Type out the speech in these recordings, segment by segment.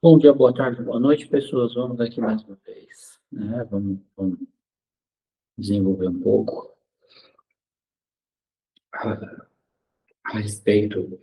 Bom dia, boa tarde, boa noite, pessoas. Vamos aqui mais uma vez, né? Vamos desenvolver um pouco a respeito,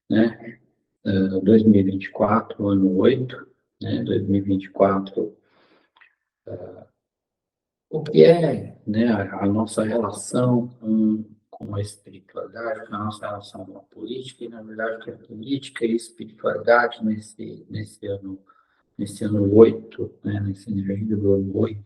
né? 2024, ano 8, né? 2024, o que é, né? A nossa relação com a espiritualidade, a nossa relação com a política, e na verdade, que a política e a espiritualidade nesse ano 8, né? Nesse energia do ano 8.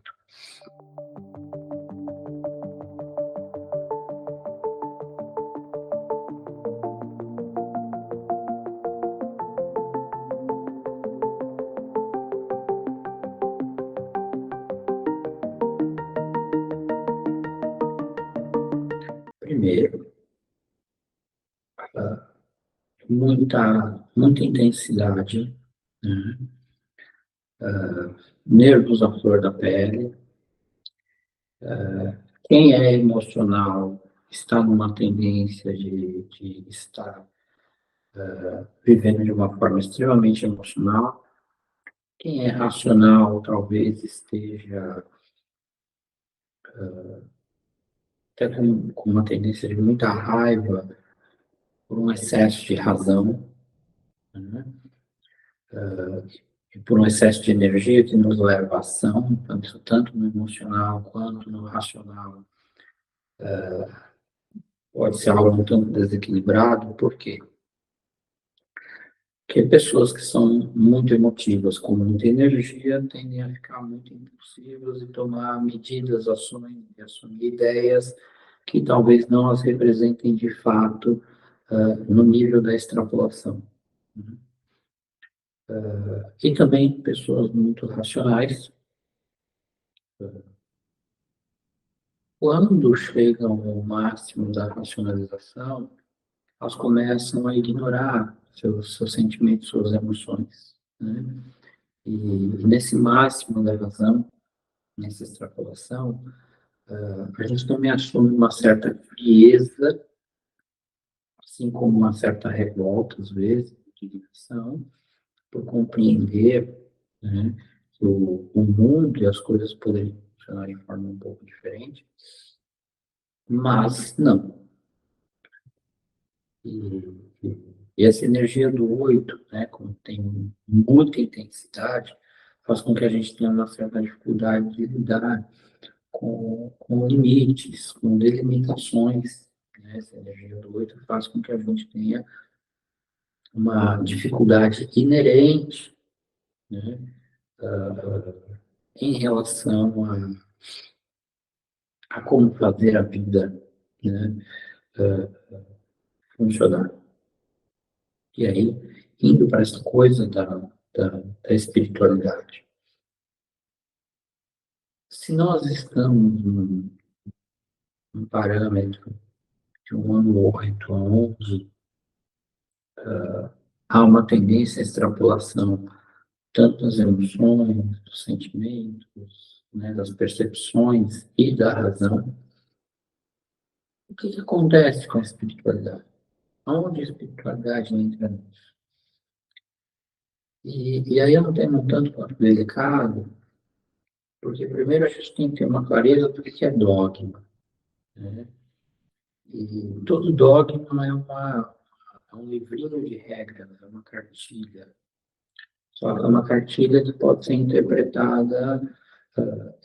Primeiro, muita intensidade, né? Nervos à flor da pele. Quem é emocional está numa tendência de estar vivendo de uma forma extremamente emocional. Quem é racional talvez esteja até com uma tendência de muita raiva por um excesso de razão, né? E por um excesso de energia que nos leva à ação, tanto no emocional quanto no racional. Pode ser algo um tanto desequilibrado, por quê? Porque pessoas que são muito emotivas, com muita energia, tendem a ficar muito impulsivas e tomar medidas, ações e assumir ideias que talvez não as representem de fato no nível da extrapolação. E também pessoas muito racionais, quando chegam ao máximo da racionalização, elas começam a ignorar seus sentimentos, suas emoções, né? E nesse máximo da razão, nessa extrapolação, a gente também assume uma certa frieza, assim como uma certa revolta, às vezes, indignação, por compreender, né, que o mundo e as coisas poderiam funcionar de forma um pouco diferente, mas não. E essa energia do 8, né, como tem muita intensidade, faz com que a gente tenha uma certa dificuldade de lidar com limites, com delimitações, né? Essa energia do 8 faz com que a gente tenha uma dificuldade inerente, né, em relação a como fazer a vida, né, funcionar. E aí, indo para essa coisa da espiritualidade. Se nós estamos num parâmetro de um ano 8 a 11, há uma tendência à extrapolação tanto das emoções, dos sentimentos, né, das percepções e da razão. O que acontece com a espiritualidade? Onde a espiritualidade entra nisso? E aí é um tema tanto quanto delicado, porque primeiro a gente tem que ter uma clareza do que é dogma, né? E todo dogma é um livrinho de regras, é uma cartilha. Só que é uma cartilha que pode ser interpretada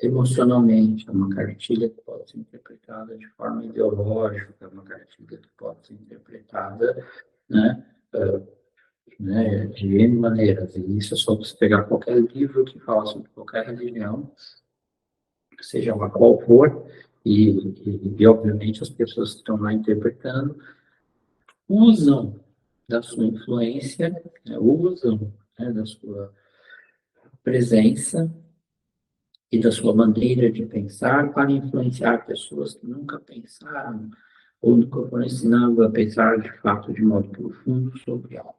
emocionalmente, é uma cartilha que pode ser interpretada de forma ideológica, é uma cartilha que pode ser interpretada, né, de N maneiras. E isso é só você pegar qualquer livro que fala sobre qualquer religião, seja ela qual for, e obviamente as pessoas que estão lá interpretando usam da sua influência, né, usam, né, da sua presença e da sua maneira de pensar para influenciar pessoas que nunca pensaram ou nunca foram ensinadas a pensar de fato de modo profundo sobre algo.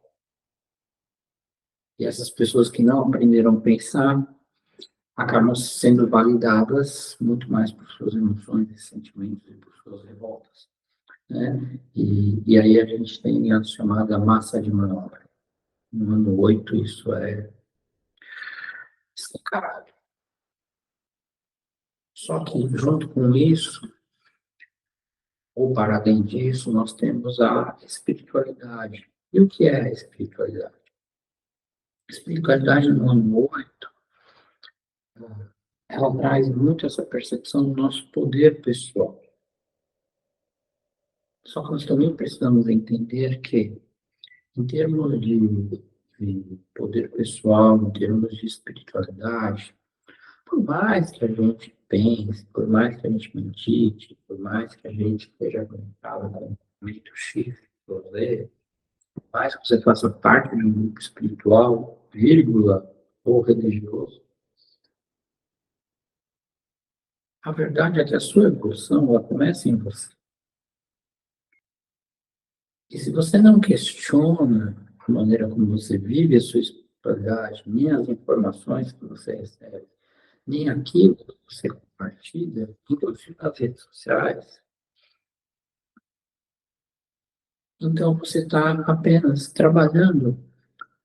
E essas pessoas que não aprenderam a pensar acabam sendo validadas muito mais por suas emoções e sentimentos e por suas revoltas, né? E aí a gente tem a chamada massa de manobra. No ano 8, isso é escancarado. Só que, junto com isso, ou para além disso, nós temos a espiritualidade. E o que é a espiritualidade? A espiritualidade no ano 8, ela traz muito essa percepção do nosso poder pessoal. Só que nós também precisamos entender que, em termos de poder pessoal, em termos de espiritualidade, por mais que a gente pense, por mais que a gente medite, por mais que a gente esteja conectado com o movimento X, Z, por mais que você faça parte de um grupo espiritual, vírgula, ou religioso, a verdade é que a sua evolução, ela começa em você. E se você não questiona a maneira como você vive a sua espiritualidade, nem as informações que você recebe, nem aquilo que você compartilha, inclusive nas redes sociais, então você está apenas trabalhando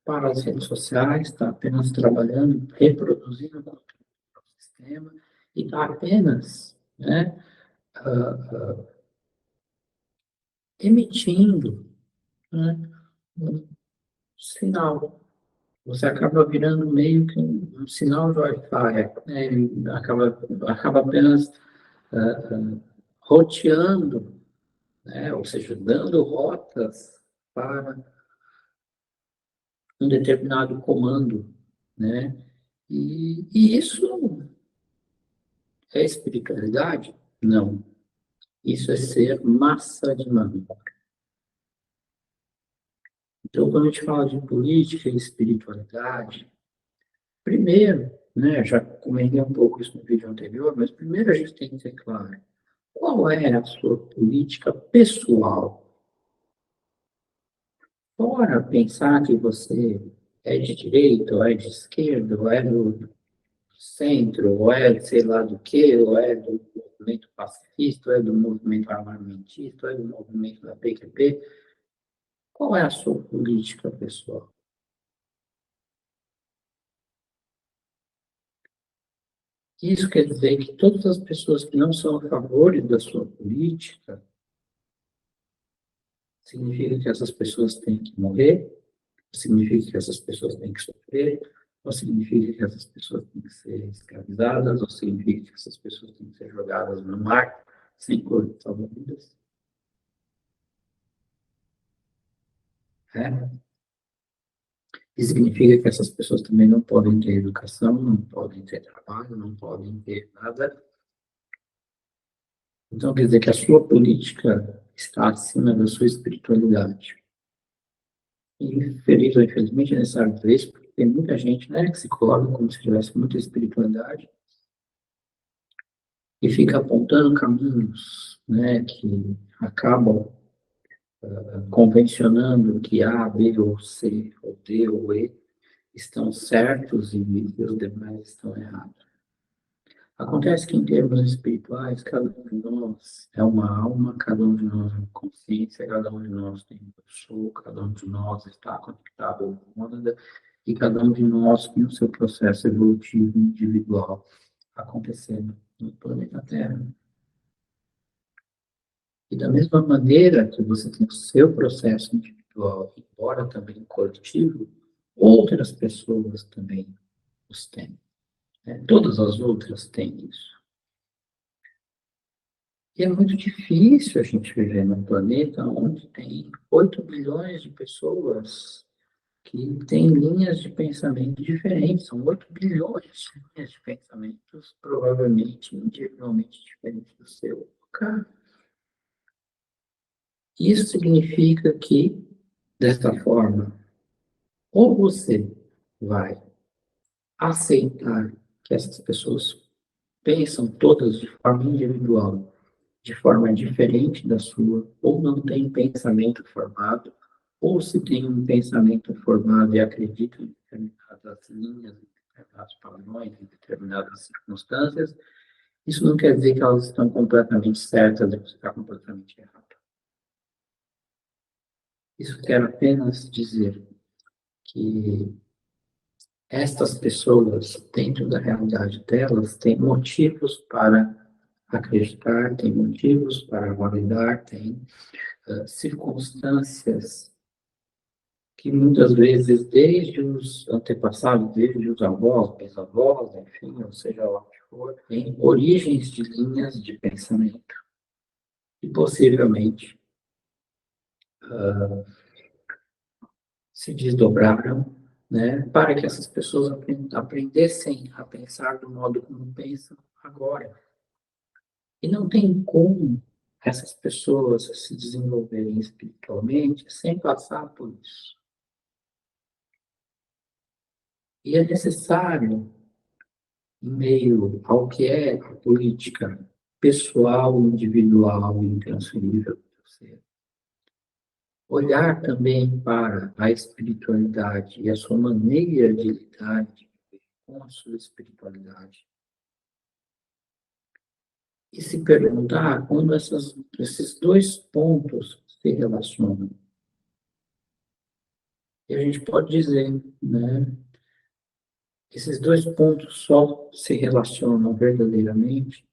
para as redes sociais, está apenas trabalhando, reproduzindo o conteúdo do sistema, e está apenas, né, emitindo, né, um sinal. Você acaba virando meio que um sinal de Wi-Fi, né? Ele acaba apenas roteando, né? Ou seja, dando rotas para um determinado comando, né? E isso é espiritualidade? Não. Isso é ser massa de manobra. Então, quando a gente fala de política e espiritualidade, primeiro, né, já comentei um pouco isso no vídeo anterior, mas primeiro a gente tem que ter claro qual é a sua política pessoal. Fora pensar que você é de direita, ou é de esquerda, ou é do centro, ou é sei lá do que, ou é do movimento pacifista, ou é do movimento armamentista, ou é do movimento da PQP. Qual é a sua política pessoal? Isso quer dizer que todas as pessoas que não são a favor da sua política, significa que essas pessoas têm que morrer? Significa que essas pessoas têm que sofrer? Ou significa que essas pessoas têm que ser escravizadas? Ou significa que essas pessoas têm que ser jogadas no mar sem cor de salva-vidas? É? E significa que essas pessoas também não podem ter educação, não podem ter trabalho, não podem ter nada. Então, quer dizer que a sua política está acima da sua espiritualidade. E, feliz ou infelizmente, é necessário dizer isso, porque tem muita gente, né, que se coloca como se tivesse muita espiritualidade e fica apontando caminhos, né, que acabam convencionando que A, B ou C, ou D ou E estão certos e os demais estão errados. Acontece que, em termos espirituais, cada um de nós é uma alma, cada um de nós é uma consciência, cada um de nós tem um sou, cada um de nós está conectado ao mundo, e cada um de nós tem o seu processo evolutivo individual acontecendo no planeta Terra. E da mesma maneira que você tem o seu processo individual, embora também coletivo, outras pessoas também os têm, né? Todas as outras têm isso. E é muito difícil a gente viver num planeta onde tem 8 bilhões de pessoas que têm linhas de pensamento diferentes. São 8 bilhões de linhas de pensamentos, provavelmente individualmente diferentes do seu. Cara, isso significa que, desta forma, ou você vai aceitar que essas pessoas pensam todas de forma individual, de forma diferente da sua, ou não tem pensamento formado, ou se tem um pensamento formado e acredita em determinadas linhas, em determinados padrões, em determinadas circunstâncias, isso não quer dizer que elas estão completamente certas e você está completamente errado. Isso quer apenas dizer que estas pessoas, dentro da realidade delas, têm motivos para acreditar, têm motivos para validar, têm circunstâncias que muitas vezes, desde os antepassados, desde os avós, bisavós, enfim, ou seja lá o que for, têm origens de linhas de pensamento que possivelmente se desdobraram, né, para que essas pessoas aprendessem a pensar do modo como pensam agora. E não tem como essas pessoas se desenvolverem espiritualmente sem passar por isso. E é necessário, em meio ao que é a política pessoal, individual e intransferível do ser, olhar também para a espiritualidade e a sua maneira de lidar com a sua espiritualidade. E se perguntar quando esses dois pontos se relacionam. E a gente pode dizer, né, esses dois pontos só se relacionam verdadeiramente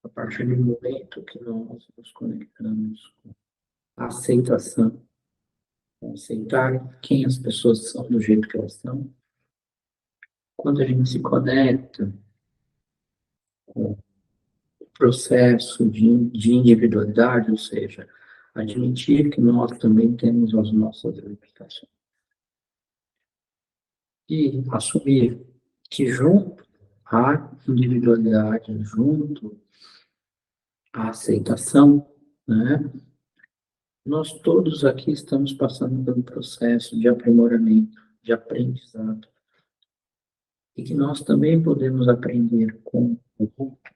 a partir do momento que nós nos conectamos com a aceitação, com aceitar quem as pessoas são do jeito que elas são. Quando a gente se conecta com o processo de individualidade, ou seja, admitir que nós também temos as nossas limitações. E assumir que junto à individualidade, junto à aceitação, né, nós todos aqui estamos passando por um processo de aprimoramento, de aprendizado, e que nós também podemos aprender com o outro,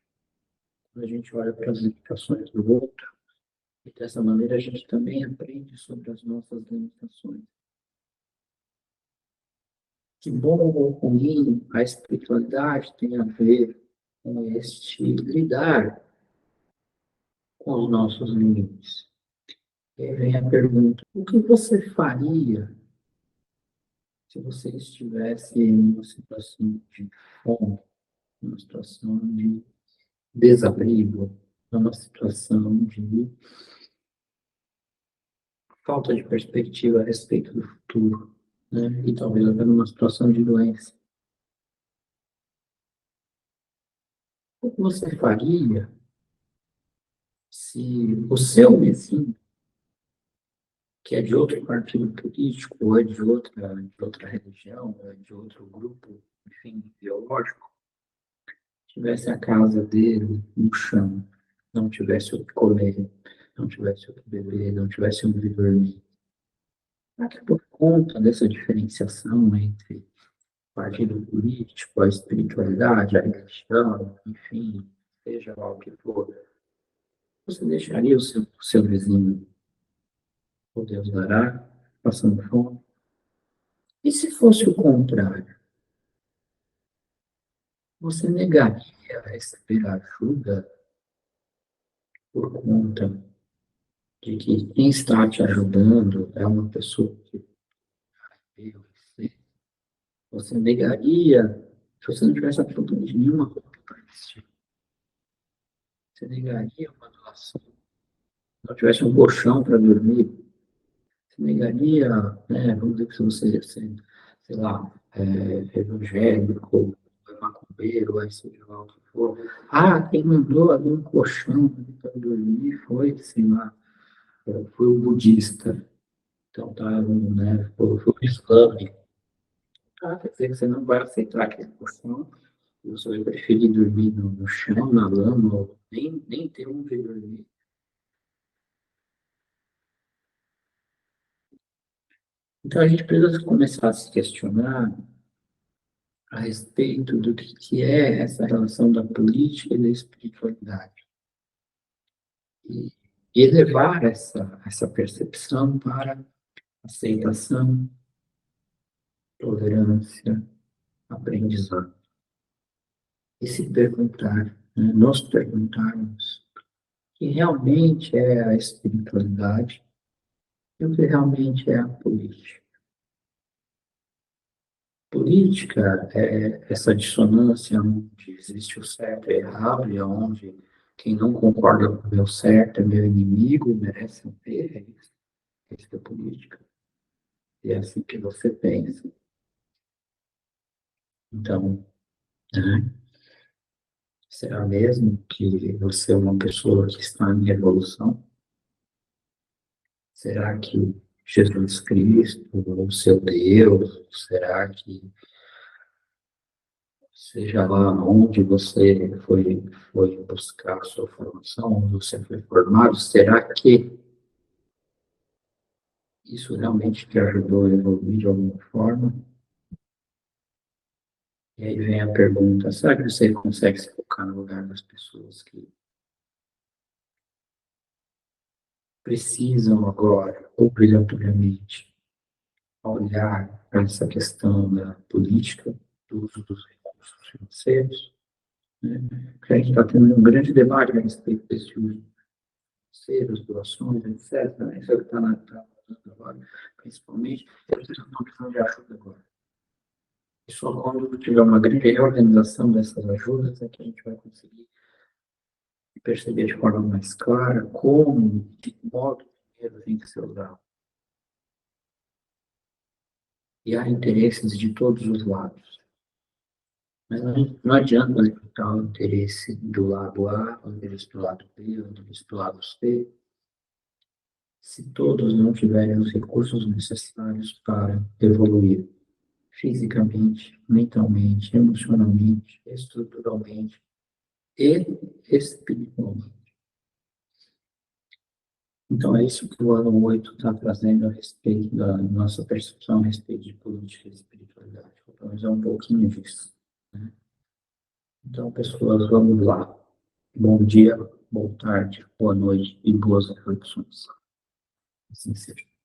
quando a gente olha para as limitações do outro, e dessa maneira a gente também aprende sobre as nossas limitações. Que bom ou ruim a espiritualidade tem a ver com este lidar com os nossos limites. E aí vem a pergunta: o que você faria se você estivesse em uma situação de fome, uma situação de desabrigo, numa situação de falta de perspectiva a respeito do futuro, né? E talvez até numa situação de doença? O que você faria se o seu vizinho, que é de outro partido político, ou é de outra religião, ou é de outro grupo, enfim, biológico, tivesse a casa dele no chão, não tivesse o que comer, não tivesse o que beber, não tivesse onde dormir? Será que por conta dessa diferenciação entre partido político, a espiritualidade, a religião, enfim, seja lá o que for, você deixaria o seu vizinho, o Deus dará, passando fome? E se fosse o contrário? Você negaria a receber ajuda por conta de que quem está te ajudando é uma pessoa que veio você? Você negaria, se você não tivesse absolutamente nenhuma roupa para vestir, você negaria uma doação? Se não tivesse um colchão para dormir, você negaria, né, vamos dizer que se você, sei lá, evangélico, macumbeiro, aí seja lá o que for. Ah, quem mandou ali um colchão para dormir foi, sei lá, foi o budista. Então, tá, né, foi o islâmico. Ah, quer dizer que você não vai aceitar aquele colchão, e você vai preferir dormir no chão, na lama, ou nem ter onde dormir. Então, a gente precisa começar a se questionar a respeito do que é essa relação da política e da espiritualidade. E elevar essa percepção para aceitação, tolerância, aprendizado. E se perguntar, né, nos perguntarmos o que realmente é a espiritualidade e o que realmente é a política. Política é essa dissonância onde existe o certo e o errado, e onde quem não concorda com o meu certo é meu inimigo, merece morrer, é isso. Isso é política. E é assim que você pensa. Então, né, será mesmo que você é uma pessoa que está em evolução? Será que Jesus Cristo, o seu Deus, será que seja lá onde você foi buscar a sua formação, onde você foi formado, será que isso realmente te ajudou a evoluir de alguma forma? E aí vem a pergunta, será que você consegue se colocar no lugar das pessoas que precisam agora, obrigatoriamente, olhar para essa questão da política, do uso dos recursos financeiros, né? Porque a gente está tendo um grande debate a respeito desse uso financeiros, doações, etc. Né? Isso é o que está na agora, principalmente. Eles estão precisando de ajuda agora. E só quando tiver uma grande reorganização dessas ajudas é que a gente vai conseguir perceber de forma mais clara como, de que modo o dinheiro tem que ser usado. E há interesses de todos os lados. Mas não adianta escutar o interesse do lado A, o interesse do lado B, o interesse do lado C, se todos não tiverem os recursos necessários para evoluir fisicamente, mentalmente, emocionalmente, estruturalmente e espiritualmente. Então, é isso que o ano 8 está trazendo a respeito da nossa percepção a respeito de política e espiritualidade. Pelo menos é um pouquinho disso. Né? Então, pessoas, vamos lá. Bom dia, boa tarde, boa noite e boas reflexões. Assim seja.